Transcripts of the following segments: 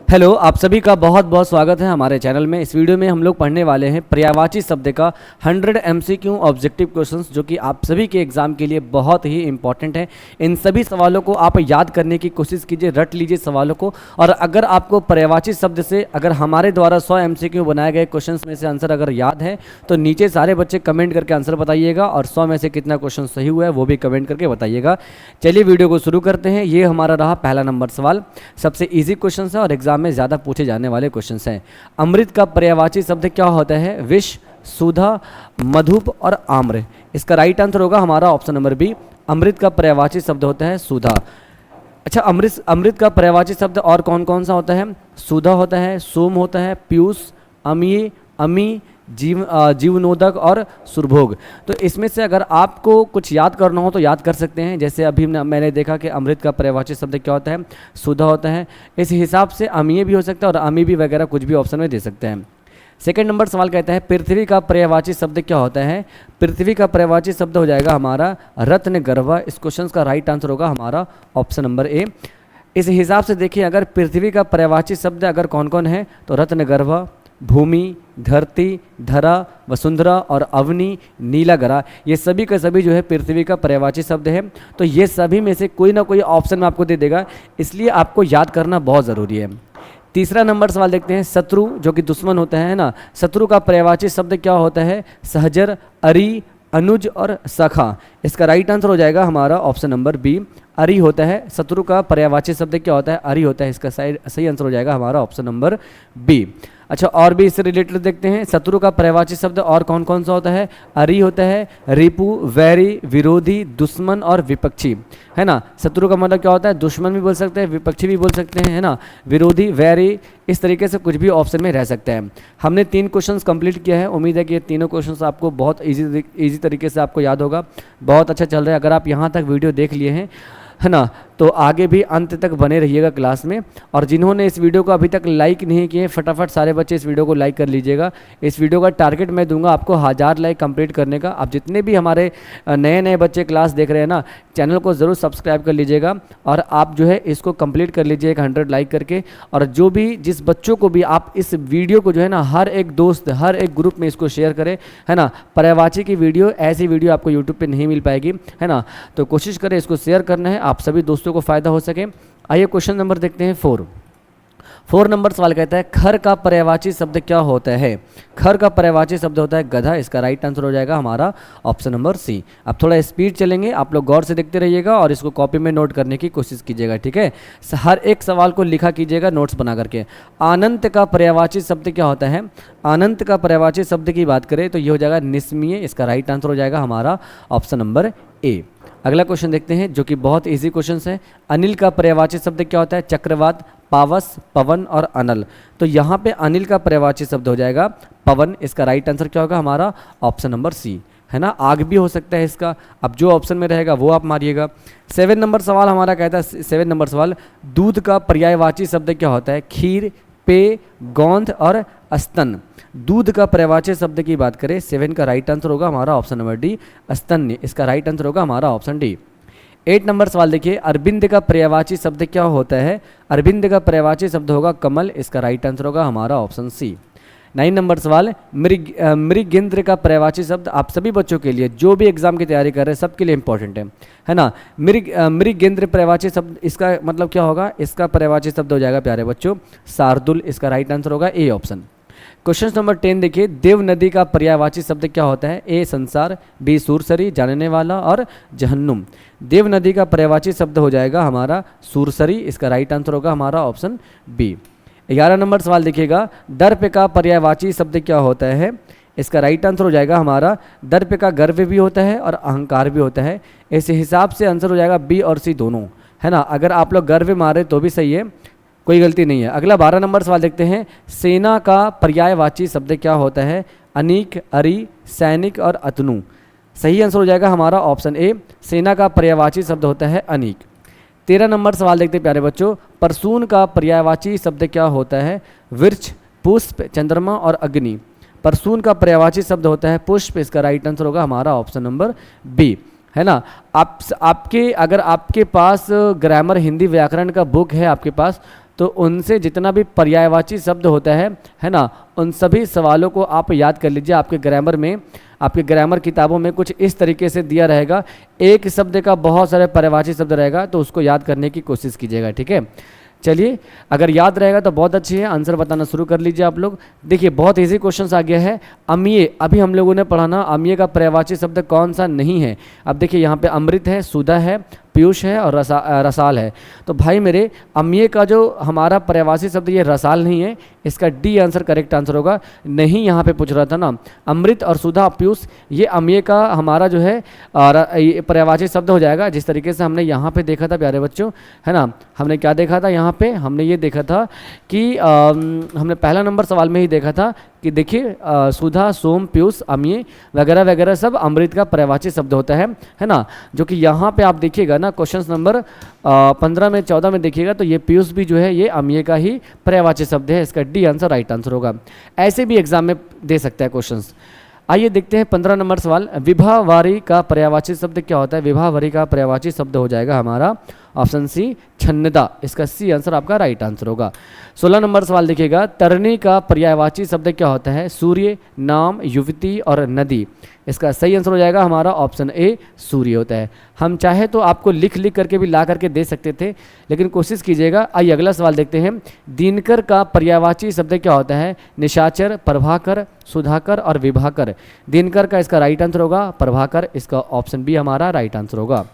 Hello, आप सभी का बहुत बहुत स्वागत है हमारे चैनल में। इस वीडियो में हम लोग पढ़ने वाले हैं पर्यायवाची शब्द का 100 MCQ ऑब्जेक्टिव क्वेश्चंस, जो कि आप सभी के एग्जाम के लिए बहुत ही इंपॉर्टेंट है। इन सभी सवालों को आप याद करने की कोशिश कीजिए, रट लीजिए सवालों को। और अगर आपको पर्यायवाची शब्द से अगर हमारे द्वारा 100 MCQ बनाए गए क्वेश्चन में से आंसर अगर याद है तो नीचे सारे बच्चे कमेंट करके आंसर बताइएगा, और 100 में से कितना क्वेश्चन सही हुआ है वो भी कमेंट करके बताइएगा। चलिए वीडियो को शुरू करते हैं। ये हमारा रहा पहला नंबर सवाल, सबसे ईजी क्वेश्चन है और एग्जाम में ज़्यादा पूछे जाने वाले क्वेश्चंस हैं। अमृत का पर्यायवाची शब्द क्या होता है? विष, सुधा, मधुप और आम्र। इसका राइट आंसर होगा हमारा ऑप्शन नंबर बी। अमृत का पर्यायवाची शब्द होता है सुधा। अच्छा, अमृत का पर्यायवाची शब्द और कौन कौन सा होता है? सुधा होता है, सोम होता है, पीयूष, अमीय, अमी, जीवनोदक और सुरभोग। तो इसमें से अगर आपको कुछ याद करना हो तो याद कर सकते हैं। जैसे अभी मैंने देखा कि अमृत का पर्यायवाची शब्द क्या होता है? सुधा होता है। इस हिसाब से अमीय भी हो सकता है और अमी भी वगैरह कुछ भी ऑप्शन में दे सकते हैं। सेकंड नंबर सवाल कहता है पृथ्वी का पर्यायवाची शब्द क्या होता है? पृथ्वी का पर्यायवाची शब्द हो जाएगा हमारा रत्न गर्भ। इस क्वेश्चन का राइट आंसर होगा हमारा ऑप्शन नंबर ए। इस हिसाब से देखिए, अगर पृथ्वी का पर्यायवाची शब्द अगर कौन कौन है तो रत्न गर्भ, भूमि, धरती, धरा, वसुंधरा और अवनी, नीलागरा, ये सभी का सभी जो है पृथ्वी का पर्यायवाची शब्द है। तो ये सभी में से कोई ना कोई ऑप्शन में आपको दे देगा, इसलिए आपको याद करना बहुत ज़रूरी है। तीसरा नंबर सवाल देखते हैं, शत्रु जो कि दुश्मन होता है ना, शत्रु का पर्यायवाची शब्द क्या होता है? सहजर, अरि, अनुज और सखा। इसका राइट आंसर हो जाएगा हमारा ऑप्शन नंबर बी, अरि होता है। शत्रु का पर्यायवाची शब्द क्या होता है? अरि होता है। इसका सही आंसर हो जाएगा हमारा ऑप्शन नंबर बी। अच्छा, और भी इससे रिलेटेड देखते हैं, शत्रु का पर्यायवाची शब्द और कौन कौन सा होता है? अरि होता है, रिपु, वैरी, विरोधी, दुश्मन और विपक्षी, है ना। शत्रु का मतलब क्या होता है? दुश्मन भी बोल सकते हैं, विपक्षी भी बोल सकते हैं, है ना, विरोधी, वैरी, इस तरीके से कुछ भी ऑप्शन में रह सकता है। हमने 3 क्वेश्चंस कंप्लीट किया है। उम्मीद है कि ये तीनों क्वेश्चंस आपको बहुत ईजी तरीके से आपको याद होगा। बहुत अच्छा चल रहा है। अगर आप यहाँ तक वीडियो देख लिए हैं, है ना, तो आगे भी अंत तक बने रहिएगा क्लास में। और जिन्होंने इस वीडियो को अभी तक लाइक नहीं किए, फटाफट सारे बच्चे इस वीडियो को लाइक कर लीजिएगा। इस वीडियो का टारगेट मैं दूंगा आपको 1000 लाइक कंप्लीट करने का। आप जितने भी हमारे नए नए बच्चे क्लास देख रहे हैं ना, चैनल को ज़रूर सब्सक्राइब कर लीजिएगा और आप जो है इसको कंप्लीट कर लीजिएगा 100 लाइक करके। और जो भी जिस बच्चों को भी आप इस वीडियो को जो है ना, हर एक दोस्त, हर एक ग्रुप में इसको शेयर करें, है ना। पर्यायवाची की वीडियो, ऐसी वीडियो आपको यूट्यूब पर नहीं मिल पाएगी, है ना। तो कोशिश करें इसको शेयर करना है, आप सभी दोस्तों को फ़ायदा हो सके। आइए क्वेश्चन नंबर देखते हैं 4 नंबर सवाल कहता है खर का पर्यायवाची शब्द क्या होता है? खर का पर्यायवाची शब्द होता है गधा। इसका राइट आंसर हो जाएगा हमारा ऑप्शन नंबर सी। अब थोड़ा स्पीड चलेंगे, आप लोग गौर से देखते रहिएगा और इसको कॉपी में नोट करने की कोशिश कीजिएगा, ठीक है। हर एक सवाल को लिखा कीजिएगा नोट्स बना करके। अनंत का पर्यायवाची शब्द क्या होता है? अनंत का पर्यायवाची शब्द की बात करें तो ये हो जाएगा निस्मीय। इसका राइट आंसर हो जाएगा हमारा ऑप्शन नंबर ए। अगला क्वेश्चन देखते हैं जो कि बहुत इजी क्वेश्चन है। अनिल का पर्यायवाची शब्द क्या होता है? चक्रवात, पावस, पवन और अनल। तो यहाँ पे अनिल का पर्यायवाची शब्द हो जाएगा पवन। इसका राइट आंसर क्या होगा हमारा ऑप्शन नंबर सी, है ना। आग भी हो सकता है इसका, अब जो ऑप्शन में रहेगा वो आप मारिएगा। 7 नंबर सवाल हमारा कहता है, 7 नंबर सवाल, दूध का पर्यायवाची शब्द क्या होता है? खीर, पेय, गोंद और स्तन। दूध का पर्यायवाची शब्द की बात करें, 7 का राइट आंसर होगा हमारा ऑप्शन नंबर डी, स्तन्य। इसका राइट आंसर होगा हमारा ऑप्शन डी। 8 नंबर सवाल देखिए, अरविंद का पर्यायवाची शब्द क्या होता है? अरविंद का पर्यायवाची शब्द होगा कमल। इसका राइट आंसर होगा हमारा ऑप्शन सी। 9 नंबर सवाल, मृगेंद्र का पर्यायवाची शब्द आप सभी बच्चों के लिए, जो भी एग्जाम की तैयारी कर रहे हैं, सबके लिए इंपॉर्टेंट है ना। मृगेंद्र पर्यायवाची शब्द, इसका मतलब क्या होगा? इसका पर्यायवाची शब्द हो जाएगा प्यारे बच्चों शार्दुल। इसका राइट आंसर होगा ए ऑप्शन। क्वेश्चन नंबर 10 देखिए, देव नदी का पर्यायवाची शब्द क्या होता है? ए संसार, बी सूरसरी, जानने वाला और जहन्नुम। देव नदी का पर्यायवाची शब्द हो जाएगा हमारा सूरसरी। इसका राइट आंसर होगा हमारा ऑप्शन बी। 11 नंबर सवाल देखिएगा, दर्प का पर्यायवाची शब्द क्या होता है? इसका राइट आंसर हो जाएगा हमारा, दर्प का गर्व भी होता है और अहंकार भी होता है। इस हिसाब से आंसर हो जाएगा बी और सी दोनों, है ना। अगर आप लोग गर्व मारे तो भी सही है, कोई गलती नहीं है। अगला 12 नंबर सवाल देखते हैं, सेना का पर्यायवाची शब्द क्या होता है? अनीक, अरि, सैनिक और अतनु। सही आंसर हो जाएगा हमारा ऑप्शन ए, सेना का पर्यायवाची शब्द होता है अनीक। 13 नंबर सवाल देखते हैं प्यारे बच्चों, परसून का पर्यायवाची शब्द क्या होता है? वृक्ष, पुष्प, चंद्रमा और अग्नि। परसून का पर्यायवाची शब्द होता है पुष्प। इसका राइट आंसर होगा हमारा ऑप्शन नंबर बी, है ना। अगर आपके पास ग्रामर हिंदी व्याकरण का बुक है आपके पास, तो उनसे जितना भी पर्यायवाची शब्द होता है ना, उन सभी सवालों को आप याद कर लीजिए। आपके ग्रामर में, आपके ग्रामर किताबों में कुछ इस तरीके से दिया रहेगा, एक शब्द का बहुत सारे पर्यायवाची शब्द रहेगा, तो उसको याद करने की कोशिश कीजिएगा, ठीक है। चलिए, अगर याद रहेगा तो बहुत अच्छी है, आंसर बताना शुरू कर लीजिए आप लोग। देखिए बहुत इजी क्वेश्चन आ गया है। अम्ये, अभी हम लोगों ने पढ़ा ना, अम्ये का पर्यायवाची शब्द कौन सा नहीं है। अब देखिए यहाँ पे अमृत है, सुधा है, पीयूष है और रसाल है। तो भाई मेरे, अम्ये का जो हमारा पर्यायवाची शब्द ये रसाल नहीं है, इसका डी आंसर करेक्ट आंसर होगा। नहीं, यहाँ पे पूछ रहा था ना, अमृत और सुधा पीयूष ये अम्ये का हमारा जो है पर्यायवाची शब्द हो जाएगा। जिस तरीके से हमने यहाँ पे देखा था प्यारे बच्चों, है ना, हमने क्या देखा था यहाँ पे, हमने ये देखा था कि हमने पहला नंबर सवाल में ही देखा था कि देखिए सुधा, सोम, पीयूष, अम्ये वगैरह वगैरह सब अमृत का पर्यायवाची शब्द होता है ना। जो कि यहाँ पे आप देखिएगा ना, क्वेश्चन नंबर 15 में 14 में देखिएगा, तो ये पीयूष भी जो है ये अम्ये का ही पर्यायवाची शब्द है। इसका डी आंसर राइट आंसर होगा। ऐसे भी एग्जाम में दे सकता है क्वेश्चंस। आइए देखते हैं 15 नंबर सवाल, विभावारी का पर्यायवाची शब्द क्या होता है। विभावारी का पर्यायवाची शब्द हो जाएगा हमारा ऑप्शन सी, छन्नदा। इसका सी आंसर आपका राइट आंसर होगा। 16 नंबर सवाल देखिएगा, तरनी का पर्यायवाची शब्द क्या होता है। सूर्य, नाम, युवती और नदी। इसका सही आंसर हो जाएगा हमारा ऑप्शन ए, सूर्य होता है। हम चाहे तो आपको लिख लिख करके भी ला करके दे सकते थे, लेकिन कोशिश कीजिएगा। आइए अगला सवाल देखते हैं, दिनकर का पर्यायवाची शब्द क्या होता है। निशाचर, प्रभाकर, सुधाकर और विभाकर। दिनकर का इसका राइट आंसर होगा प्रभाकर। इसका ऑप्शन बी हमारा राइट आंसर होगा।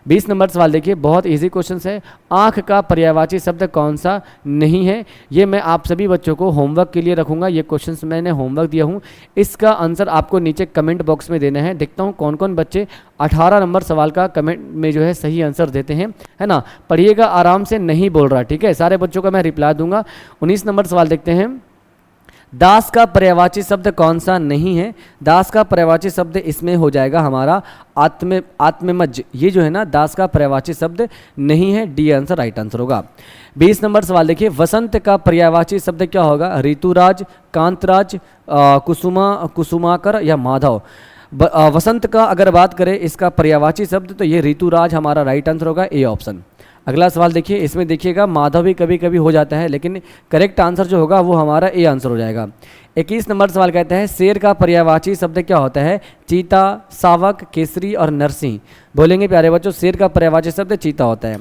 20 नंबर सवाल देखिए, बहुत इजी क्वेश्चन है। आँख का पर्यायवाची शब्द कौन सा नहीं है। ये मैं आप सभी बच्चों को होमवर्क के लिए रखूंगा। ये क्वेश्चंस मैंने होमवर्क दिया हूँ, इसका आंसर आपको नीचे कमेंट बॉक्स में देना है। देखता हूँ कौन कौन बच्चे 18 नंबर सवाल का कमेंट में जो है सही आंसर देते हैं, है ना। पढ़िएगा आराम से, नहीं बोल रहा, ठीक है। सारे बच्चों का मैं रिप्लाई दूंगा। 19 नंबर सवाल देखते हैं, दास का पर्यायवाची शब्द कौन सा नहीं है। दास का पर्यायवाची शब्द इसमें हो जाएगा हमारा आत्ममज। ये जो है ना, दास का पर्यायवाची शब्द नहीं है। डी आंसर राइट आंसर होगा। 20 नंबर सवाल देखिए, वसंत का पर्यायवाची शब्द क्या होगा। ऋतुराज, कांतराज, कुसुमाकर या माधव। वसंत का अगर बात करें इसका पर्यायवाची शब्द, तो ये ऋतुराज हमारा राइट आंसर होगा, ए ऑप्शन। अगला सवाल देखिए, इसमें देखिएगा माधव भी कभी कभी हो जाता है, लेकिन करेक्ट आंसर जो होगा वो हमारा ए आंसर हो जाएगा। 21 नंबर सवाल कहता है, शेर का पर्यायवाची शब्द क्या होता है। चीता, सावक, केसरी और नरसिंह। बोलेंगे प्यारे बच्चों, शेर का पर्यायवाची शब्द चीता होता है।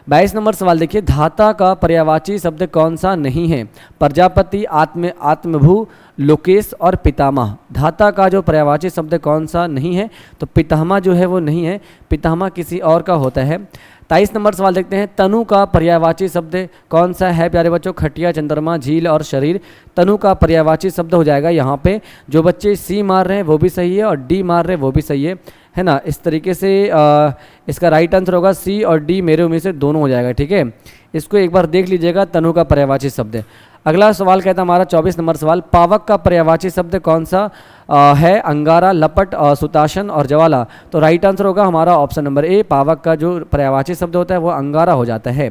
22 नंबर सवाल देखिए, धाता का पर्यायवाची शब्द कौन सा नहीं है। प्रजापति, आत्मभू, लोकेश और पितामह। धाता का जो पर्यायवाची शब्द कौन सा नहीं है, तो पितामह जो है वो नहीं है, पितामह किसी और का होता है। 23 नंबर सवाल देखते हैं, तनु का पर्यायवाची शब्द कौन सा है प्यारे बच्चों। खटिया, चंद्रमा, झील और शरीर। तनु का पर्यायवाची शब्द हो जाएगा यहाँ पे, जो बच्चे सी मार रहे हैं वो भी सही है और डी मार रहे हैं वो भी सही है ना। इस तरीके से इसका राइट आंसर होगा सी और डी, मेरे में से दोनों हो जाएगा, ठीक है। इसको एक बार देख लीजिएगा, तनु का पर्यायवाची शब्द। अगला सवाल कहता है हमारा 24 नंबर सवाल, पावक का पर्यायवाची शब्द कौन सा है। अंगारा, लपट, सुतासन और ज्वाला। तो राइट आंसर होगा हमारा ऑप्शन नंबर ए, पावक का जो पर्यायवाची शब्द होता है वो अंगारा हो जाता है।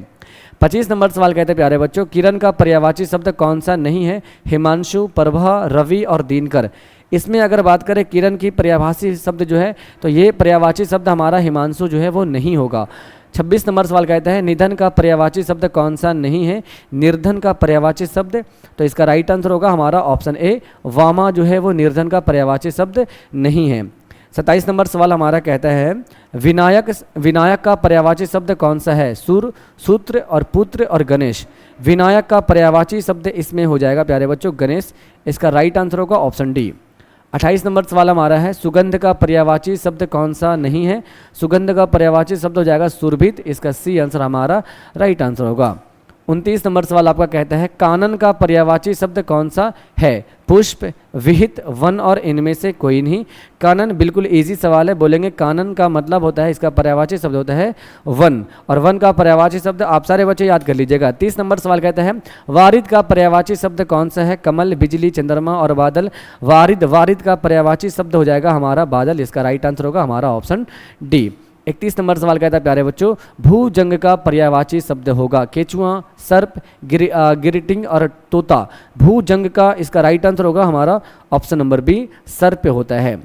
25 नंबर सवाल कहते हैं प्यारे बच्चों, किरण का पर्यायवाची शब्द कौन सा नहीं है। हिमांशु, प्रभा, रवि और दिनकर। इसमें अगर बात करें किरण की पर्यायवाची शब्द जो है, तो ये पर्यायवाची शब्द हमारा हिमांशु जो है वो नहीं होगा। 26 नंबर सवाल कहता है, निधन का पर्यायवाची शब्द कौन सा नहीं है। निर्धन का पर्यायवाची शब्द, तो इसका राइट आंसर होगा हमारा ऑप्शन ए, वामा जो है वो निर्धन का पर्यायवाची शब्द नहीं है। 27 नंबर सवाल हमारा कहता है, विनायक का पर्यायवाची शब्द कौन सा है। सुर, सूत्र और पुत्र और गणेश। विनायक का पर्यायवाची शब्द इसमें हो जाएगा प्यारे बच्चों गणेश। इसका राइट आंसर होगा ऑप्शन डी। 28 नंबर सवाल हमारा है, सुगंध का पर्यायवाची शब्द कौन सा नहीं है। सुगंध का पर्यायवाची शब्द हो जाएगा सुरभित। इसका सी आंसर हमारा राइट आंसर होगा। 29 नंबर सवाल आपका कहता है, कानन का पर्यायवाची शब्द कौन सा है। पुष्प, विहित, वन और इनमें से कोई नहीं। कानन बिल्कुल इजी सवाल है। बोलेंगे कानन का मतलब होता है, इसका पर्यायवाची शब्द होता है वन, और वन का पर्यायवाची शब्द आप सारे बच्चे याद कर लीजिएगा। 30 नंबर सवाल कहता है, वारिद का पर्यायवाची शब्द कौन सा है। कमल, बिजली, चंद्रमा और बादल। वारिद का पर्यायवाची शब्द हो जाएगा हमारा बादल। इसका राइट आंसर होगा हमारा ऑप्शन डी। 31 नंबर सवाल कहता है प्यारे बच्चों, भूजंग का पर्यायवाची शब्द होगा केचुआ, सर्प, गिरिटिंग और तोता। भूजंग का इसका राइट आंसर होगा हमारा ऑप्शन नंबर बी, सर्प होता है।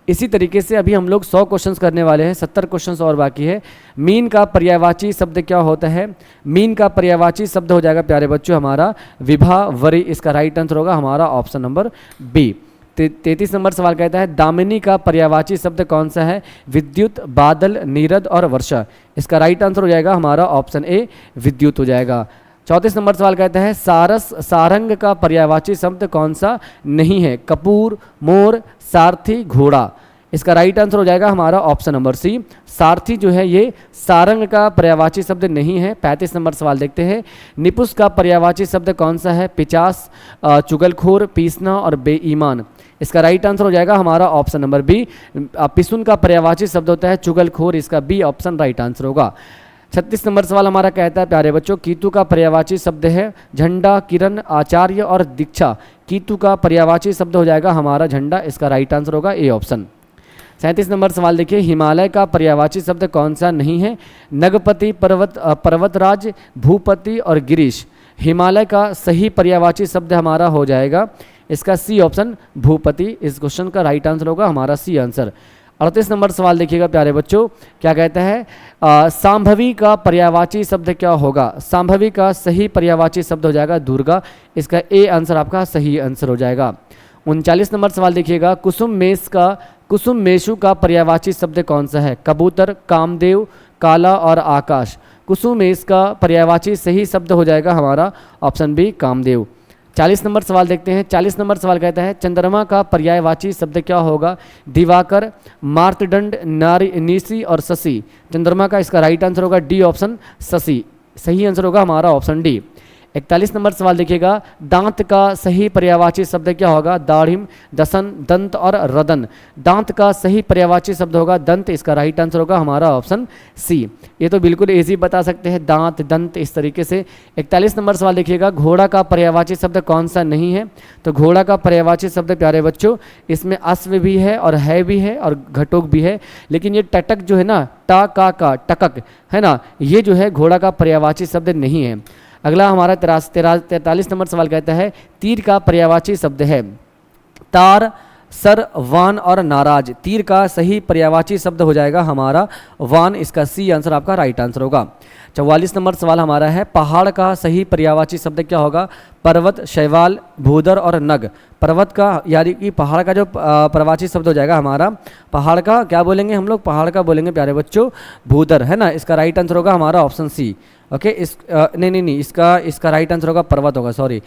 इसी तरीके से अभी हम लोग 100 क्वेश्चंस करने वाले हैं, 70 क्वेश्चंस और बाकी है। मीन का पर्यायवाची शब्द क्या होता है? मीन का पर्यायवाची शब्द हो जाएगा प्यारे बच्चों हमारा विभावरी। इसका राइट आंसर होगा हमारा ऑप्शन नंबर बी। 33 नंबर सवाल कहता है दामिनी का पर्यायवाची शब्द कौन सा है? विद्युत, बादल, नीरद और वर्षा। इसका राइट आंसर हो जाएगा हमारा ऑप्शन ए विद्युत हो जाएगा। 34 नंबर सवाल कहता है सारस, सारंग का पर्यायवाची शब्द कौन सा नहीं है? कपूर, मोर, सारथी, घोड़ा। इसका राइट आंसर हो जाएगा हमारा ऑप्शन नंबर सी। सारथी जो है ये सारंग का पर्यायवाची शब्द नहीं है। 35 नंबर सवाल देखते हैं निपुष का पर्यायवाची शब्द कौन सा है? पिचास, चुगलखोर, पीसना और बेईमान। इसका राइट आंसर हो जाएगा हमारा ऑप्शन नंबर बी। पिसुन का पर्यायवाची शब्द होता है चुगलखोर। इसका बी ऑप्शन राइट आंसर होगा। 36 नंबर सवाल हमारा कहता है प्यारे बच्चों कीतु का पर्यायवाची शब्द है झंडा, किरण, आचार्य और दीक्षा। कीतु का पर्यायवाची शब्द हो जाएगा हमारा झंडा। इसका राइट आंसर होगा ए ऑप्शन। 37 नंबर सवाल देखिए हिमालय का पर्यायवाची शब्द कौन सा नहीं है? नगपति, पर्वतराज, भूपति और गिरीश। हिमालय का सही पर्यायवाची शब्द हमारा हो जाएगा इसका सी ऑप्शन भूपति। इस क्वेश्चन का राइट आंसर होगा हमारा सी आंसर। 38 नंबर सवाल देखिएगा प्यारे बच्चों क्या कहता है सांभवी का पर्यायवाची शब्द क्या होगा? सांभवी का सही पर्यायवाची शब्द हो जाएगा दुर्गा। इसका ए आंसर आपका सही आंसर हो जाएगा। 39 नंबर सवाल देखिएगा कुसुम मेषु का पर्यायवाची शब्द कौन सा है? कबूतर, कामदेव, काला और आकाश। कुसुमेश का पर्यायवाची सही शब्द हो जाएगा हमारा ऑप्शन बी कामदेव। 40 नंबर सवाल देखते हैं। 40 नंबर सवाल कहता है चंद्रमा का पर्यायवाची शब्द क्या होगा? दिवाकर, मार्तंड, निशी और शशि। चंद्रमा का इसका राइट आंसर होगा डी ऑप्शन शशि। सही आंसर होगा हमारा ऑप्शन डी। 41 नंबर सवाल देखिएगा दांत का सही पर्यायवाची शब्द क्या होगा? दाढ़िम, दसन, दंत और रदन। दांत का सही पर्यायवाची शब्द होगा दंत। इसका राइट आंसर होगा हमारा ऑप्शन सी। ये तो बिल्कुल इजी बता सकते हैं दांत, दंत इस तरीके से। 41 नंबर सवाल देखिएगा घोड़ा का पर्यायवाची शब्द कौन सा नहीं है? तो घोड़ा का पर्यायवाची शब्द प्यारे बच्चों इसमें अश्व भी है और है भी है और घटोक भी है, लेकिन ये टटक जो है ना टा का टकक है ना, ये जो है घोड़ा का पर्यायवाची शब्द नहीं है। अगला हमारा 43 नंबर सवाल कहता है तीर का पर्यायवाची शब्द है तार, सर, वान और नाराज। तीर का सही पर्यायवाची शब्द हो जाएगा हमारा वान। इसका सी आंसर आपका राइट आंसर होगा। 44 नंबर सवाल हमारा है पहाड़ का सही पर्यायवाची शब्द क्या होगा? पर्वत, शैवाल, भूदर और नग। पर्वत का यानी कि पहाड़ का जो पर्यायवाची शब्द हो जाएगा हमारा पहाड़ का क्या बोलेंगे हम लोग? पहाड़ का बोलेंगे प्यारे बच्चों भूदर है ना। इसका राइट आंसर होगा हमारा ऑप्शन सी। ओके नहीं इसका राइट आंसर होगा पर्वत होगा, सॉरी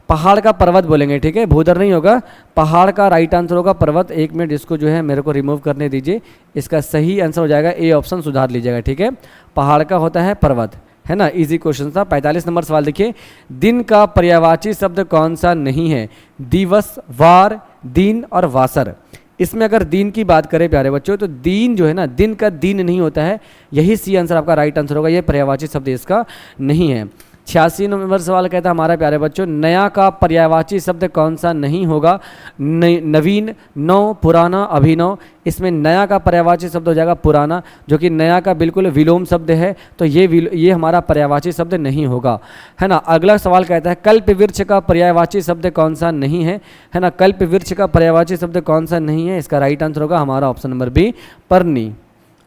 पहाड़ का पर्वत बोलेंगे, ठीक है भूदर नहीं होगा। पहाड़ का राइट आंसर होगा पर्वत। एक मिनट इसको जो है मेरे को रिमूव करने दीजिए। इसका सही आंसर हो जाएगा ए ऑप्शन, सुधार लीजिएगा, ठीक है। पहाड़ का होता है पर्वत है ना, इजी क्वेश्चन था। 45 नंबर सवाल देखिए दिन का पर्यायवाची शब्द कौन सा नहीं है? दिवस, वार, दिन और वासर। इसमें अगर दिन की बात करें प्यारे बच्चों तो दिन जो है ना दिन का दिन नहीं होता है, यही सी आंसर आपका राइट आंसर होगा। ये पर्यायवाची शब्द इसका नहीं है। 86 नंबर सवाल कहता है हमारा प्यारे बच्चों नया का पर्यायवाची शब्द कौन सा नहीं होगा? नवीन, नव, पुराना, अभिनव। इसमें नया का पर्यायवाची शब्द हो जाएगा पुराना, जो कि नया का बिल्कुल विलोम शब्द है, तो ये हमारा पर्यायवाची शब्द नहीं होगा है ना। अगला सवाल कहता है कल्प वृक्ष का पर्यायवाची शब्द कौन सा नहीं है? है ना, कल्प वृक्ष का पर्यायवाची शब्द कौन सा नहीं है? इसका राइट आंसर होगा हमारा ऑप्शन नंबर बी पर्णी।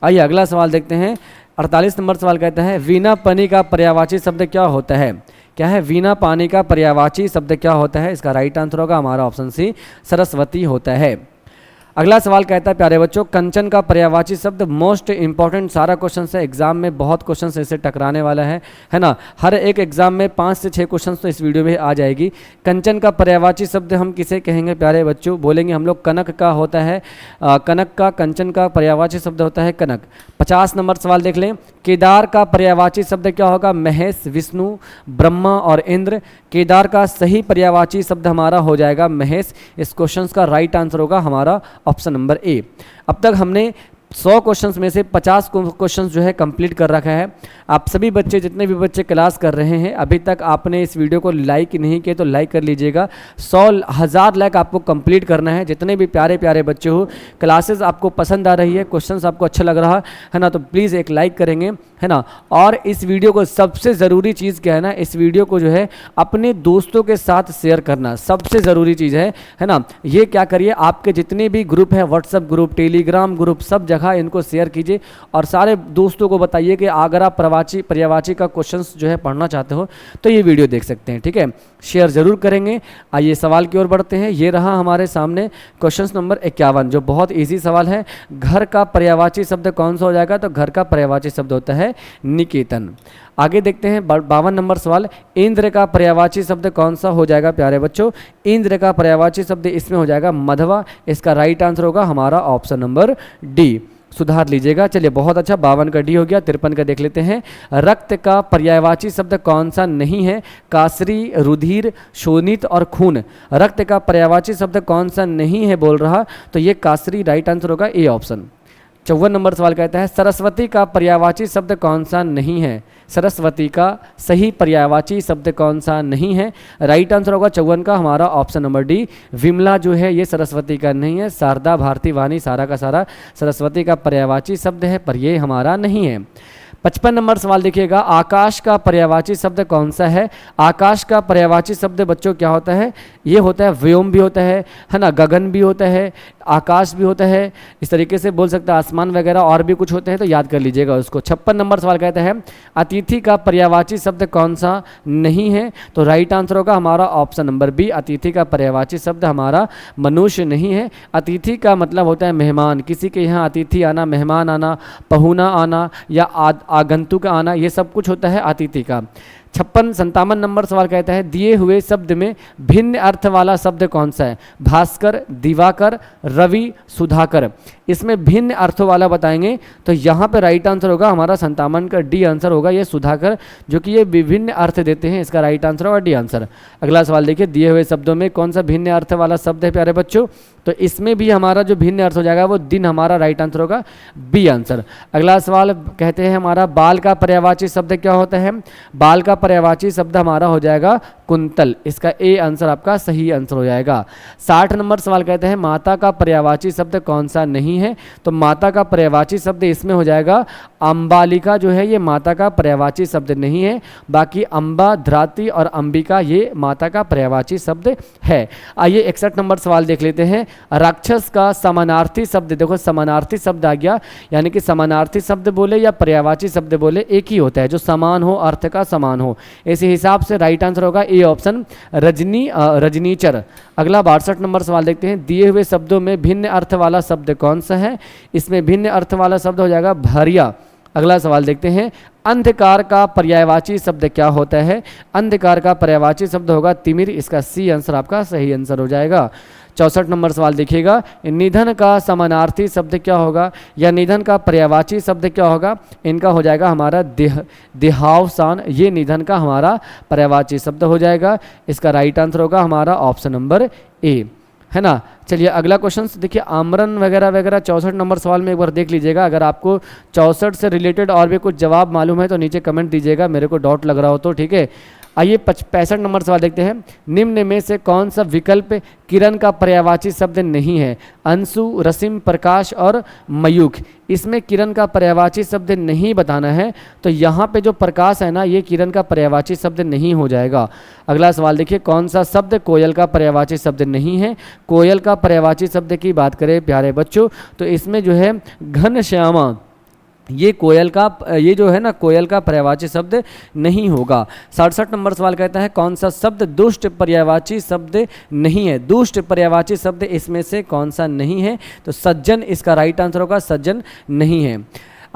आइए अगला सवाल देखते हैं। 48 नंबर सवाल कहता है वीणा पानी का पर्यायवाची शब्द क्या होता है? क्या है वीणा पानी का पर्यायवाची शब्द क्या होता है? इसका राइट आंसर होगा हमारा ऑप्शन सी सरस्वती होता है। अगला सवाल कहता है प्यारे बच्चों कंचन का पर्यायवाची शब्द मोस्ट इंपॉर्टेंट सारा क्वेश्चन है, एग्जाम में बहुत क्वेश्चन ऐसे टकराने वाला है ना। हर एक एग्जाम में 5 से 6 क्वेश्चन तो इस वीडियो में आ जाएगी। कंचन का पर्यायवाची शब्द हम किसे कहेंगे प्यारे बच्चों? बोलेंगे हम लोग कनक का होता है। कनक का कंचन का पर्यायवाची शब्द होता है कनक। 50 नंबर सवाल देख लें केदार का पर्यायवाची शब्द क्या होगा? महेश, विष्णु, ब्रह्मा और इंद्र। केदार का सही पर्यायवाची शब्द हमारा हो जाएगा महेश। इस क्वेश्चन का राइट आंसर होगा हमारा ऑप्शन नंबर ए। अब तक हमने 100 क्वेश्चंस में से 50 क्वेश्चंस जो है कंप्लीट कर रखा है। आप सभी बच्चे, जितने भी बच्चे क्लास कर रहे हैं, अभी तक आपने इस वीडियो को लाइक नहीं किया तो लाइक कर लीजिएगा। 100,000 लाइक आपको कंप्लीट करना है। जितने भी प्यारे प्यारे बच्चे हो, क्लासेस आपको पसंद आ रही है, क्वेश्चंस आपको अच्छा लग रहा है ना, तो प्लीज़ एक लाइक करेंगे, है ना। और इस वीडियो को सबसे ज़रूरी चीज़ क्या है ना, इस वीडियो को जो है अपने दोस्तों के साथ शेयर करना सबसे ज़रूरी चीज़ है ना। ये क्या करिए, आपके जितने भी ग्रुप है, व्हाट्सएप ग्रुप, टेलीग्राम ग्रुप, सब जगह इनको शेयर कीजिए और सारे दोस्तों को बताइए कि अगर आप पर्यायवाची का क्वेश्चंस जो है पढ़ना चाहते हो तो ये वीडियो देख सकते हैं, ठीक है। शेयर जरूर करेंगे। आइए सवाल की ओर बढ़ते हैं। ये रहा हमारे सामने क्वेश्चन नंबर 51, जो बहुत इजी सवाल है। घर का पर्यायवाची शब्द कौन सा हो जाएगा, तो घर का पर्यायवाची शब्द होता है निकेतन। आगे देखते हैं 52 नंबर सवाल। इंद्र का पर्यायवाची शब्द कौन सा हो जाएगा प्यारे बच्चों, इंद्र का पर्यायवाची शब्द इसमें हो जाएगा मधवा। इसका राइट आंसर होगा हमारा ऑप्शन नंबर डी, सुधार लीजिएगा। चलिए बहुत अच्छा, 52 का डी हो गया। 53 का देख लेते हैं। रक्त का पर्यायवाची शब्द कौन सा नहीं है, कासरी, रुधिर, शोणित और खून। रक्त का पर्यायवाची शब्द कौन सा नहीं है बोल रहा, तो ये कासरी राइट आंसर होगा ए ऑप्शन। 54 नंबर सवाल कहता है सरस्वती का पर्यायवाची शब्द कौन सा नहीं है, सरस्वती का सही पर्यायवाची शब्द कौन सा नहीं है। राइट आंसर होगा 54 का हमारा ऑप्शन नंबर डी, विमला जो है ये सरस्वती का नहीं है। शारदा, भारती, वाणी, सारा का सारा सरस्वती का पर्यायवाची शब्द है, पर ये हमारा नहीं है। 55 नंबर सवाल देखिएगा। आकाश का पर्यायवाची शब्द कौन सा है। आकाश का पर्यायवाची शब्द बच्चों क्या होता है, ये होता है व्योम भी होता है ना, गगन भी होता है, आकाश भी होता है, इस तरीके से बोल सकते हैं आसमान वगैरह और भी कुछ होते हैं, तो याद कर लीजिएगा उसको। 56 नंबर सवाल कहता है अतिथि का पर्यायवाची शब्द कौन सा नहीं है, तो राइट आंसर होगा हमारा ऑप्शन नंबर बी, अतिथि का पर्यायवाची शब्द हमारा मनुष्य नहीं है। अतिथि का मतलब होता है मेहमान, किसी के यहाँ अतिथि आना, मेहमान आना, पहुना आना या आगंतुक आना, ये सब कुछ होता है अतिथि का। 57 नंबर सवाल कहता है दिए हुए शब्द में भिन्न अर्थ वाला शब्द कौन सा है। भास्कर, दिवाकर, रवि, सुधाकर। इसमें भिन्न अर्थों वाला बताएंगे, तो यहाँ पे राइट आंसर होगा हमारा 57 का डी आंसर होगा, ये सुधाकर, जो कि ये विभिन्न अर्थ देते हैं, इसका राइट आंसर होगा डी आंसर। अगला सवाल देखिए, दिए हुए शब्दों में कौन सा भिन्न अर्थ वाला शब्द है प्यारे बच्चों, तो इसमें भी हमारा जो भिन्न अर्थ हो जाएगा वो दिन, हमारा राइट आंसर होगा बी आंसर। अगला सवाल कहते हैं हमारा बाल का पर्यायवाची शब्द क्या होता है। बाल का पर्यायवाची शब्द हमारा हो जाएगा कुंतल, इसका ए आंसर आपका सही आंसर हो जाएगा। 60 नंबर सवाल कहते हैं माता का पर्यायवाची शब्द कौन सा नहीं है, तो माता का पर्यायवाची शब्द इसमें हो जाएगा अंबालिका, जो है ये माता का पर्यायवाची शब्द नहीं है। बाकी अंबा, धराती और अंबिका ये माता का पर्यायवाची शब्द है। आइए 61 नंबर सवाल देख लेते हैं। राक्षस का समानार्थी शब्द, देखो समानार्थी शब्द आ गया, यानी कि समानार्थी शब्द बोले या पर्यायवाची शब्द बोले एक ही होता है, जो समान हो, अर्थ का समान हो। इसी हिसाब से राइट आंसर होगा ए ऑप्शन, रजनीचर। अगला 62 नंबर सवाल देखते हैं। दिए हुए शब्दों में भिन्न अर्थ वाला शब्द कौन सा है, इसमें भिन्न अर्थ वाला शब्द हो जाएगा भारिया। अगला सवाल देखते हैं अंधकार का पर्यायवाची शब्द क्या होता है। अंधकार का पर्यायवाची शब्द होगा तिमिर, इसका सी आंसर आपका सही आंसर हो जाएगा। 64 नंबर सवाल देखिएगा। निधन का समानार्थी शब्द क्या होगा, या निधन का पर्यायवाची शब्द क्या होगा, इनका हो जाएगा हमारा देहावसान, ये निधन का हमारा पर्यायवाची शब्द हो जाएगा। इसका राइट आंसर होगा हमारा ऑप्शन नंबर ए, है ना। चलिए अगला क्वेश्चन देखिए, आमरण वगैरह वगैरह 64 नंबर सवाल में एक बार देख लीजिएगा। अगर आपको 64 से रिलेटेड और भी कुछ जवाब मालूम है तो नीचे कमेंट दीजिएगा, मेरे को डाउट लग रहा हो तो, ठीक है। आइए 65 नंबर सवाल देखते हैं। निम्न में से कौन सा विकल्प किरण का पर्यायवाची शब्द नहीं है। अंशु, रश्मि, प्रकाश और मयूख। इसमें किरण का पर्यायवाची शब्द नहीं बताना है, तो यहाँ पे जो प्रकाश है ना, ये किरण का पर्यायवाची शब्द नहीं हो जाएगा। अगला सवाल देखिए, कौन सा शब्द कोयल का पर्यायवाची शब्द नहीं है। कोयल का पर्यायवाची शब्द की बात करें प्यारे बच्चों, तो इसमें जो है घनश्यामा, ये कोयल का, ये जो है ना कोयल का पर्यायवाची शब्द नहीं होगा। 67 नंबर सवाल कहता है कौन सा शब्द दुष्ट पर्यायवाची शब्द नहीं है। दुष्ट पर्यायवाची शब्द इसमें से कौन सा नहीं है, तो सज्जन, इसका राइट आंसर होगा सज्जन नहीं है।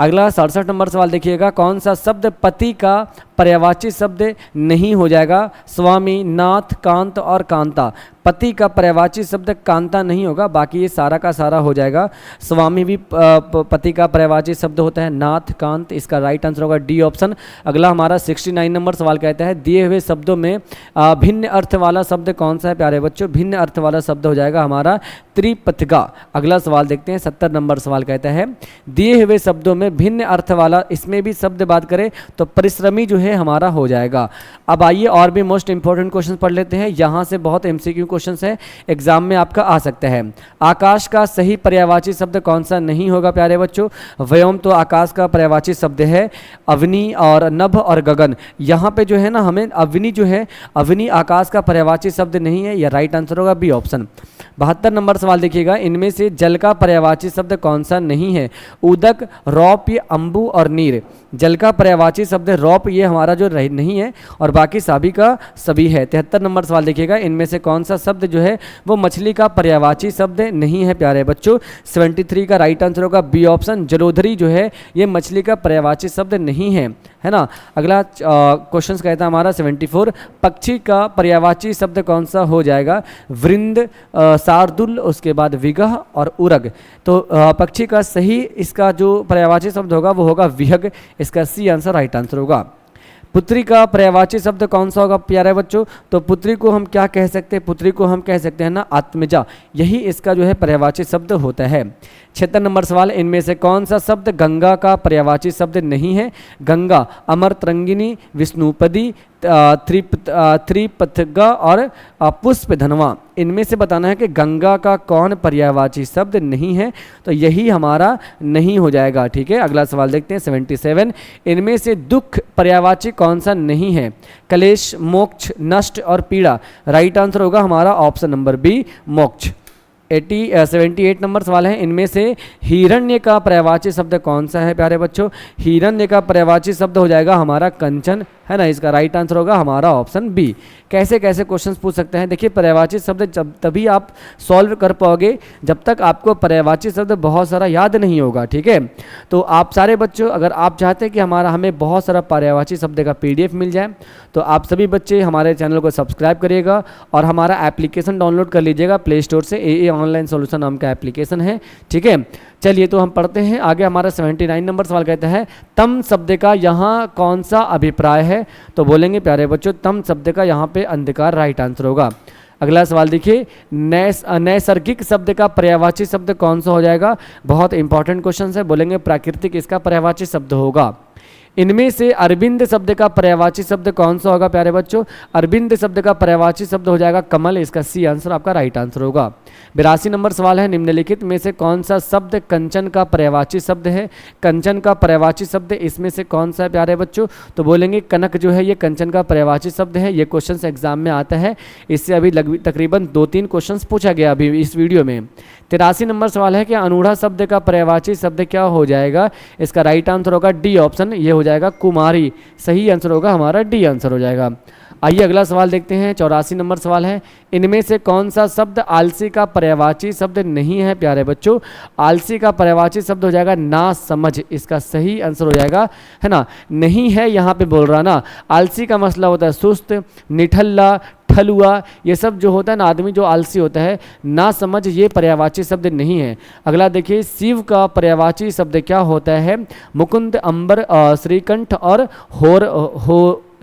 अगला 67 नंबर सवाल देखिएगा, कौन सा शब्द पति का पर्यायवाची शब्द नहीं हो जाएगा? स्वामी, नाथ, कांत और कांता। पति का पर्यायवाची शब्द कांता नहीं होगा, बाकी ये सारा का सारा हो जाएगा। स्वामी भी पति का पर्यायवाची शब्द होता है, नाथ, कांत, इसका राइट आंसर होगा डी ऑप्शन। अगला हमारा 69 नंबर सवाल कहता है, दिए हुए शब्दों में भिन्न अर्थ वाला शब्द कौन सा है प्यारे बच्चों? भिन्न अर्थ वाला शब्द हो जाएगा हमारा त्रिपथगा। अगला सवाल देखते हैं, 70 नंबर सवाल कहता है, दिए हुए शब्दों में भिन्न अर्थ वाला, इसमें भी शब्द बात करें तो परिश्रमी जो है हमारा हो जाएगा। अब आइए और भी मोस्ट इंपॉर्टेंट क्वेश्चन पढ़ लेते हैं, यहां से बहुत एमसीक्यू क्वेश्चन है, एग्जाम में आपका आ सकता है। आकाश का सही पर्यायवाची शब्द कौन सा नहीं होगा प्यारे बच्चों? व्योम तो आकाश का पर्यायवाची शब्द है, अवनी और नभ और गगन। यहां पे जो है ना, हमें अवनी जो है, अवनी आकाश का पर्यायवाची शब्द नहीं है, यह राइट आंसर होगा बी ऑप्शन। 72 नंबर सवाल देखिएगा, इनमें से जल का पर्यायवाची शब्द कौन सा नहीं है? उदक, रौप, अंबु और नीर। जल का पर्यायवाची शब्द रौप, ये हमारा जो नहीं है, और बाकी सभी का सभी है। 73 नंबर सवाल देखिएगा, इनमें से कौन सा शब्द जो है वो मछली का पर्यायवाची शब्द नहीं है प्यारे बच्चों? 73 का राइट आंसर होगा बी ऑप्शन। जलोधरी जो है ये मछली का पर्यायवाची शब्द नहीं है ना। अगला क्वेश्चन कहता है हमारा 74, पक्षी का पर्यायवाची शब्द कौन सा हो जाएगा? वृंद, शार्दुल, उसके बाद विगह और उरग। तो पक्षी का सही इसका जो पर्यायवाची शब्द होगा वो होगा विहग, इसका सी आंसर राइट आंसर होगा। पुत्री का पर्यायवाची शब्द कौन सा होगा प्यारे बच्चों? तो पुत्री को हम क्या कह सकते हैं? पुत्री को हम कह सकते हैं ना आत्मजा, यही इसका जो है पर्यायवाची शब्द होता है। 76 नंबर सवाल, इनमें से कौन सा शब्द गंगा का पर्यायवाची शब्द नहीं है? गंगा, अमर, तरंगिनी, विष्णुपदी, त्रिपथगा और पुष्पधनवा। इनमें से बताना है कि गंगा का कौन पर्यायवाची शब्द नहीं है, तो यही हमारा नहीं हो जाएगा। ठीक है, अगला सवाल देखते हैं 77, इनमें से दुख पर्यायवाची कौन सा नहीं है? कलेश, मोक्ष, नष्ट और पीड़ा। राइट आंसर होगा हमारा ऑप्शन नंबर बी, मोक्ष। 78 नंबर सवाल है, इनमें से हिरण्य का पर्यायवाची शब्द कौन सा है प्यारे बच्चों? हिरण्य का पर्यायवाची शब्द हो जाएगा हमारा कंचन, है ना, इसका राइट आंसर होगा हमारा ऑप्शन बी। कैसे कैसे क्वेश्चंस पूछ सकते हैं? देखिए, पर्यायवाची शब्द जब तभी आप सॉल्व कर पाओगे जब तक आपको पर्यायवाची शब्द बहुत सारा याद नहीं होगा। ठीक है, तो आप सारे बच्चों, अगर आप चाहते हैं कि हमें बहुत सारा पर्यायवाची शब्द का PDF मिल जाए, तो आप सभी बच्चे हमारे चैनल को सब्सक्राइब करिएगा और हमारा एप्लीकेशन डाउनलोड कर लीजिएगा प्ले स्टोर से। AA ऑनलाइन सोल्यूशन नाम का एप्लीकेशन है। ठीक है, चलिए तो हम पढ़ते हैं आगे। हमारा 79 नंबर सवाल कहता है, तम शब्द का यहाँ कौन सा अभिप्राय है? तो बोलेंगे प्यारे बच्चों, तम शब्द का यहाँ पे अंधकार राइट आंसर होगा। अगला सवाल देखिए, नैसर्गिक शब्द का पर्यायवाची शब्द कौन सा हो जाएगा? बहुत इंपॉर्टेंट क्वेश्चन है, बोलेंगे प्राकृतिक इसका पर्यायवाची शब्द होगा। इनमें से अरविंद शब्द का पर्यायवाची शब्द कौन सा होगा प्यारे बच्चों? अरविंद शब्द का पर्यायवाची शब्द हो जाएगा कमल, इसका सी आंसर आपका राइट आंसर होगा। 82 नंबर सवाल है, निम्नलिखित में से कौन सा शब्द कंचन का पर्यायवाची शब्द है? कंचन का पर्यायवाची शब्द इसमें से कौन सा है प्यारे बच्चों? तो बोलेंगे कनक जो है ये कंचन का पर्यायवाची शब्द है। ये क्वेश्चन एग्जाम में आता है, इससे अभी तकरीबन 2-3 क्वेश्चन पूछा गया अभी इस वीडियो में। 83 नंबर सवाल है कि अनूढ़ा शब्द का पर्यायवाची शब्द क्या हो जाएगा? इसका राइट आंसर होगा डी ऑप्शन, ये हो जाएगा कुमारी। सही आंसर होगा हमारा डी आंसर हो जाएगा। आइए अगला सवाल देखते हैं। 84 नंबर सवाल है, इनमें से कौन सा शब्द आलसी का पर्यायवाची शब्द नहीं है प्यारे बच्चों? आलसी का पर्यायवाची शब्द हो जाएगा ना समझ, इसका सही आंसर हो जाएगा, है ना। नहीं है यहाँ पे बोल रहा ना, आलसी का मसला होता है सुस्त, निठल्ला, ठलुआ, ये सब जो होता है ना, आदमी जो आलसी होता है, ना समझ ये पर्यायवाची शब्द नहीं है। अगला देखिए, शिव का पर्यायवाची शब्द क्या होता है? मुकुंद, अंबर, श्रीकंठ और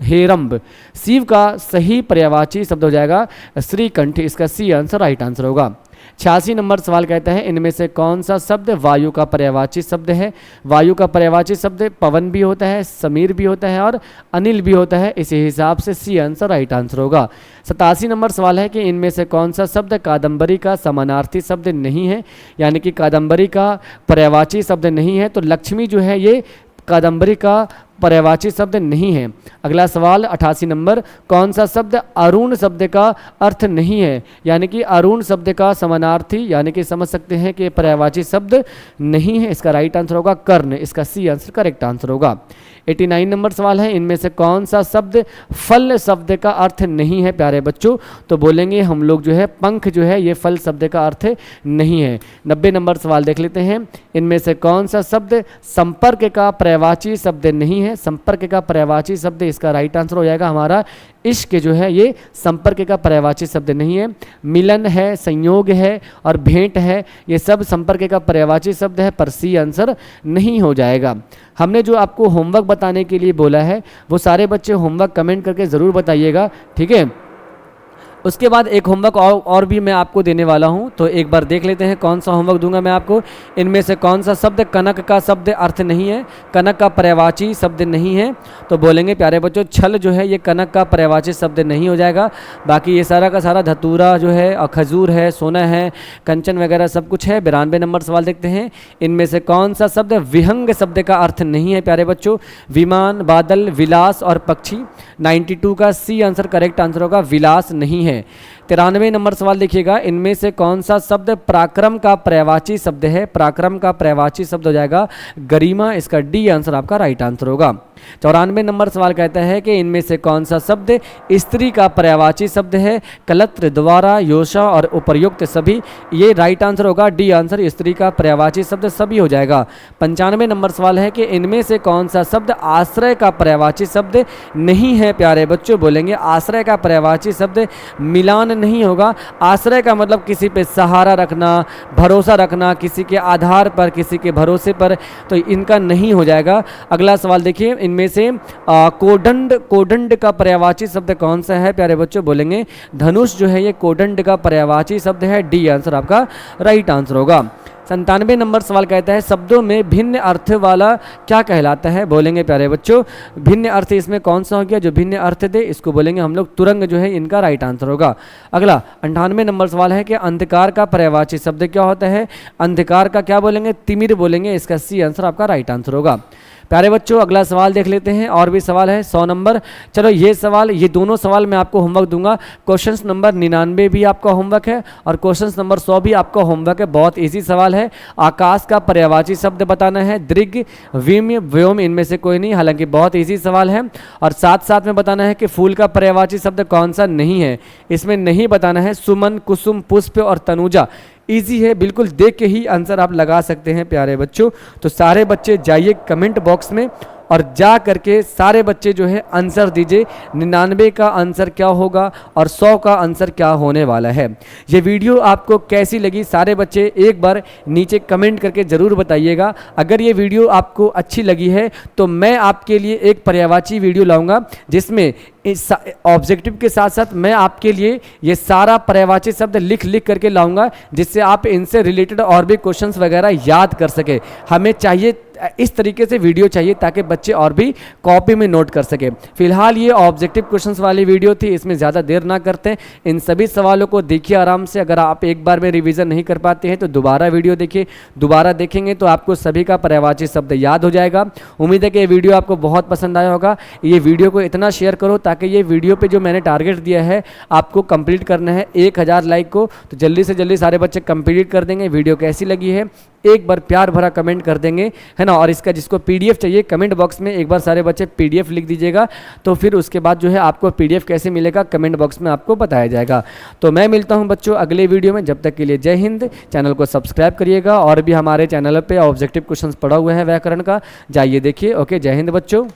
हेरंब। शिव का सही पर्यायवाची शब्द हो जाएगा श्रीकंठ, इसका सी आंसर राइट आंसर होगा। 86 नंबर सवाल कहता है, इनमें से कौन सा शब्द वायु का पर्यायवाची शब्द है? वायु का पर्यायवाची शब्द पवन भी होता है, समीर भी होता है और अनिल भी होता है, इसी हिसाब से सी आंसर राइट आंसर होगा। 87 नंबर सवाल है कि इनमें से कौन सा शब्द कादम्बरी का समानार्थी शब्द नहीं है? यानी कि कादम्बरी का पर्यायवाची शब्द नहीं है, तो लक्ष्मी जो है ये कादम्बरी का पर्यायवाची शब्द नहीं है। अगला सवाल 88 नंबर, कौन सा शब्द अरुण शब्द का अर्थ नहीं है? यानी कि अरुण शब्द का समानार्थी यानी कि समझ सकते हैं कि पर्यायवाची शब्द नहीं है। इसका राइट आंसर होगा कर्ण, इसका सी आंसर करेक्ट आंसर होगा। 89 नंबर सवाल है, इनमें से कौन सा शब्द फल शब्द का अर्थ नहीं है प्यारे बच्चों? तो बोलेंगे हम लोग जो है पंख जो है ये फल शब्द का अर्थ नहीं है। 90 नंबर सवाल देख लेते हैं, इनमें से कौन सा शब्द संपर्क का पर्यायवाची शब्द नहीं है? संपर्क का पर्यायवाची शब्द, इसका राइट आंसर हो जाएगा हमारा इश्क जो है ये संपर्क का पर्यायवाची शब्द नहीं है। मिलन है, संयोग है और भेंट है, ये सब संपर्क का पर्यायवाची शब्द है, पर सी आंसर नहीं हो जाएगा। हमने जो आपको होमवर्क बताने के लिए बोला है वो सारे बच्चे होमवर्क कमेंट करके ज़रूर बताइएगा, ठीक है। उसके बाद एक होमवर्क और भी मैं आपको देने वाला हूं, तो एक बार देख लेते हैं कौन सा होमवर्क दूंगा मैं आपको। इनमें से कौन सा शब्द कनक का शब्द अर्थ नहीं है, कनक का पर्यायवाची शब्द नहीं है? तो बोलेंगे प्यारे बच्चों छल जो है ये कनक का पर्यायवाची शब्द नहीं हो जाएगा। बाकी ये सारा का सारा धतूरा जो है और खजूर है, सोना है, कंचन वगैरह सब कुछ है। 92 नंबर सवाल देखते हैं, इनमें से कौन सा शब्द विहंग शब्द का अर्थ नहीं है प्यारे बच्चों? विमान, बादल, विलास और पक्षी। 92 का सी आंसर करेक्ट आंसर होगा, विलास नहीं है। 93 नंबर सवाल देखिएगा, इनमें से कौन सा शब्द पराक्रम का पर्यायवाची शब्द है? पराक्रम का पर्यायवाची शब्द हो जाएगा गरिमा, इसका डी आंसर आपका राइट आंसर होगा। 94 नंबर सवाल कहता है कि इनमें से कौन सा शब्द स्त्री का पर्यायवाची शब्द है? कलत्र, द्वारा, योषा और उपर्युक्त सभी, ये राइट आंसर होगा डी आंसर, स्त्री का पर्यायवाची शब्द सभी हो जाएगा। 95 नंबर सवाल है कि इनमें से कौन सा शब्द आश्रय का पर्यायवाची शब्द नहीं है प्यारे बच्चों? बोलेंगे आश्रय का पर्यायवाची शब्द मिलान नहीं होगा। आश्रय का मतलब किसी पे सहारा रखना, भरोसा रखना, किसी के आधार पर, किसी के भरोसे पर, तो इनका नहीं हो जाएगा। अगला सवाल देखिए, इनमें से कोदंड का पर्यायवाची शब्द कौन सा है प्यारे बच्चों? बोलेंगे धनुष जो है ये कोदंड का पर्यायवाची शब्द है, डी आंसर आपका राइट आंसर होगा। 97 नंबर सवाल कहता है शब्दों में भिन्न अर्थ वाला क्या कहलाता है? बोलेंगे प्यारे बच्चों भिन्न अर्थ इसमें कौन सा हो गया जो भिन्न अर्थ दे, इसको बोलेंगे हम लोग तुरंग जो है, इनका राइट आंसर होगा। अगला 98 नंबर सवाल है कि अंधकार का पर्यायवाची शब्द क्या होता है? अंधकार का क्या बोलेंगे? तिमिर बोलेंगे, इसका सी आंसर आपका राइट आंसर होगा। प्यारे बच्चों अगला सवाल देख लेते हैं, और भी सवाल है 100 नंबर। चलो ये दोनों सवाल मैं आपको होमवर्क दूंगा। क्वेश्चन नंबर 99 भी आपका होमवर्क है और क्वेश्चन नंबर 100 भी आपका होमवर्क है। बहुत इजी सवाल है। आकाश का पर्यायवाची शब्द बताना है, दृग, विम्य, व्योम, इनमें से कोई नहीं, हालांकि बहुत इजी सवाल है। और साथ साथ में बताना है कि फूल का पर्यायवाची शब्द कौन सा नहीं है, इसमें नहीं बताना है सुमन, कुसुम, पुष्प और तनुजा। इजी है, बिल्कुल देख के ही आंसर आप लगा सकते हैं प्यारे बच्चों। तो सारे बच्चे जाइए कमेंट बॉक्स में और जा करके सारे बच्चे जो है आंसर दीजिए 99 का आंसर क्या होगा और 100 का आंसर क्या होने वाला है। ये वीडियो आपको कैसी लगी सारे बच्चे एक बार नीचे कमेंट करके ज़रूर बताइएगा। अगर ये वीडियो आपको अच्छी लगी है तो मैं आपके लिए एक पर्यायवाची वीडियो लाऊंगा जिसमें इस ऑब्जेक्टिव के साथ साथ मैं आपके लिए ये सारा पर्यायवाची शब्द लिख करके लाऊंगा, जिससे आप इनसे रिलेटेड और भी क्वेश्चंस वगैरह याद कर सके। हमें चाहिए इस तरीके से वीडियो चाहिए ताकि बच्चे और भी कॉपी में नोट कर सके। फिलहाल ये ऑब्जेक्टिव क्वेश्चंस वाली वीडियो थी, इसमें ज़्यादा देर ना करते हैं, इन सभी सवालों को देखिए आराम से। अगर आप एक बार में रिवीजन नहीं कर पाते हैं तो दोबारा वीडियो देखिए, दोबारा देखेंगे तो आपको सभी का पर्यायवाची शब्द याद हो जाएगा। उम्मीद है कि ये वीडियो आपको बहुत पसंद आया होगा। ये वीडियो को इतना शेयर करो ताकि ये वीडियो पे जो मैंने टारगेट दिया है आपको कंप्लीट करना है 1000 लाइक को, तो जल्दी से जल्दी सारे बच्चे कंप्लीट कर देंगे। वीडियो कैसी लगी है एक बार प्यार भरा कमेंट कर देंगे, है ना। और इसका जिसको पीडीएफ चाहिए कमेंट बॉक्स में एक बार सारे बच्चे पीडीएफ लिख दीजिएगा, तो फिर उसके बाद जो है आपको पीडीएफ कैसे मिलेगा कमेंट बॉक्स में आपको बताया जाएगा। तो मैं मिलता हूं बच्चों अगले वीडियो में, जब तक के लिए जय हिंद। चैनल को सब्सक्राइब करिएगा और भी हमारे चैनल पे ऑब्जेक्टिव क्वेश्चंस पड़ा हुआ है व्याकरण का, जाइए देखिए। ओके, जय हिंद बच्चों।